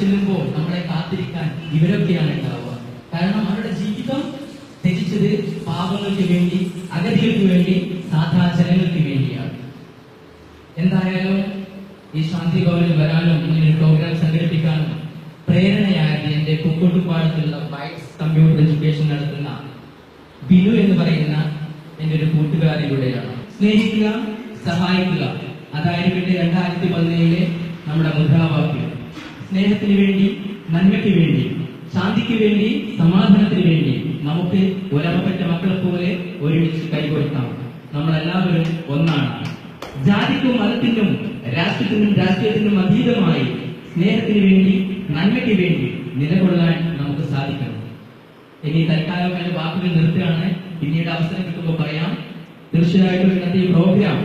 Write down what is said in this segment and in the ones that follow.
ചെല്ലുമ്പോൾ നമ്മളെ കാത്തിരിക്കാൻ ഇവരൊക്കെയാണ് ഉണ്ടാവുക. കാരണം അവരുടെ ജീവിതം ത്യജിച്ചത് പാപങ്ങൾക്ക് വേണ്ടി, അഗതികൾക്ക് വേണ്ടി, സാധാ ജനങ്ങൾക്ക് വേണ്ടിയാണ്. എന്തായാലും ഈ ശാന്തി ഭവനിൽ വരാനും ഇങ്ങനൊരു പ്രോഗ്രാം സംഘടിപ്പിക്കാനും പ്രേരണയായത് എന്റെ പൂക്കോട്ടുപാടത്തുള്ള വൈസ് കമ്പ്യൂട്ടർ എഡ്യൂക്കേഷൻ നടത്തുന്ന ബിനു എന്ന് പറയുന്ന എന്റെ ഒരു കൂട്ടുകാരിലൂടെയാണ്. സ്നേഹിക്കുക, സഹായിക്കുക, അതായിരിക്കട്ടെ 2017 നമ്മുടെ മുദ്രാവാക്യം. സ്നേഹത്തിന് വേണ്ടി, നന്മയ്ക്ക് വേണ്ടി, ശാന്തിക്ക് വേണ്ടി, സമാധാനത്തിന് വേണ്ടി നമുക്ക് ഒരവപ്പെട്ട മക്കളെ പോലെ ഒരുമിച്ച് കൈകൊടുക്കാം. നമ്മളെല്ലാവരും ഒന്നാണ്. ജാതിക്കും മതത്തിനും രാഷ്ട്രത്തിനും രാഷ്ട്രീയത്തിനും അതീതമായി സ്നേഹത്തിന് വേണ്ടി, നന്മയ്ക്ക് വേണ്ടി നിലകൊള്ളാൻ നമുക്ക് സാധിക്കണം. ഇനി തൽക്കാലം എന്റെ വാക്കുകൾ നിർത്തുകയാണ്. പിന്നീട് അവസരം കിട്ടുമ്പോൾ പറയാം. തീർച്ചയായിട്ടും ഇന്നത്തെ ഈ പ്രോഗ്രാം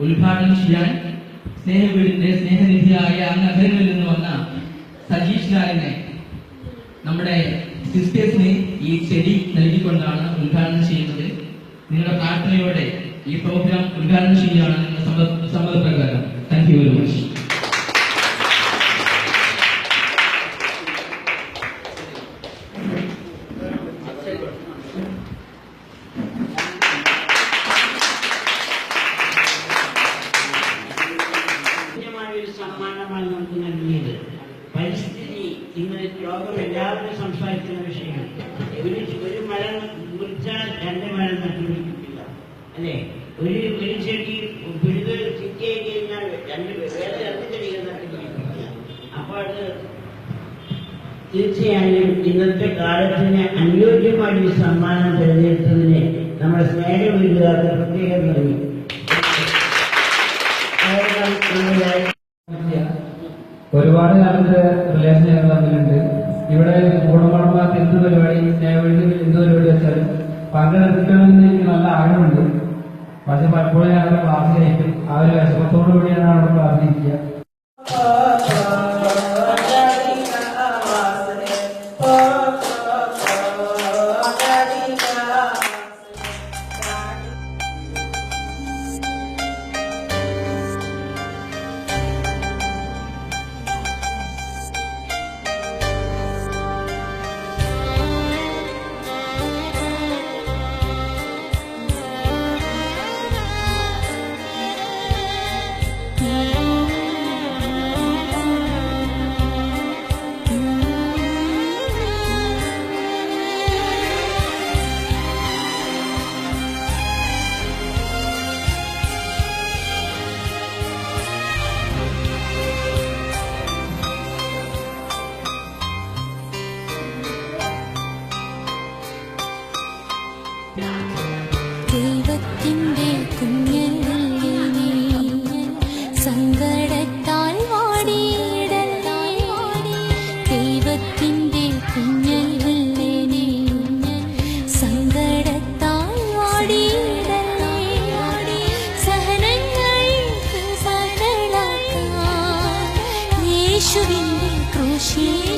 ഉദ്ഘാടനം ചെയ്യാൻ സ്നേഹവീടിന്റെ സ്നേഹനിധിയായ നഗരങ്ങളിൽ നിന്ന് വന്ന സജീഷ് ലാലിനെ, നമ്മുടെ സിസ്റ്റേഴ്സിന് ഈ ചെടി നൽകിക്കൊണ്ടാണ് ഉദ്ഘാടനം ചെയ്യുന്നത്. നിങ്ങളുടെ പ്രാർത്ഥനയോടെ ഈ പ്രോഗ്രാം ഉദ്ഘാടനം ചെയ്യുകയാണ് നിങ്ങളുടെ സമ്മതപ്രകാരം. Thank you very much. സമ്മാനമാണ് നമുക്ക് നൽകിയത്. പരിസ്ഥിതി ഇന്ന് ലോകം എല്ലാവരും സംസാരിക്കുന്ന വിഷയങ്ങൾ. ഒരു മരം മുറിച്ചാൽ 2 മരം നട്ടുപിടിക്കില്ല, അല്ലെ? ഒരു ചെടി പിഴുത് ചിക്കയായി കഴിഞ്ഞാൽ വേറെ 2 ചെടികൾ നട്ടുപിടിക്കില്ല. അപ്പോൾ അത് തീർച്ചയായും ഇന്നത്തെ കാലത്തിന് അനുയോജ്യമായി സമ്മാനം തിരഞ്ഞെടുത്തതിന് നമ്മുടെ സ്നേഹവീടുകാർക്ക് പ്രത്യേകം നൽകി. ഒരുപാട് കാലത്ത് റിലേഷൻ ഞങ്ങൾ തമ്മിലുണ്ട്. ഇവിടെ കുടുംബമാർക്ക് എന്ത് പരിപാടി, സ്നേഹവീട്ടിൽ എന്ത് പരിപാടി വെച്ചാലും പങ്കെടുക്കണമെന്ന് എനിക്ക് നല്ല ആഗ്രഹമുണ്ട്. പക്ഷെ പലപ്പോഴും ഞങ്ങളുടെ ക്ലാസ് കഴിക്കും. ആ ഒരു വിഷമത്തോടു കൂടിയാണ് അവിടെ ക്ലാസ്സിലിരിക്കുക. ദൈവത്തിൻ്റെ കുഞ്ഞല്ലേ നീ, സങ്കടത്താൽ വാടിയിടല്ലേ. ദൈവത്തിൻ്റെ കുഞ്ഞല്ലേ നീ, സങ്കടത്താൽ വാടിയിടല്ലേ. സഹനങ്ങൾക്ക് സകലാക്കാൻ യേശുവിൻ്റെ ക്രൂശിൽ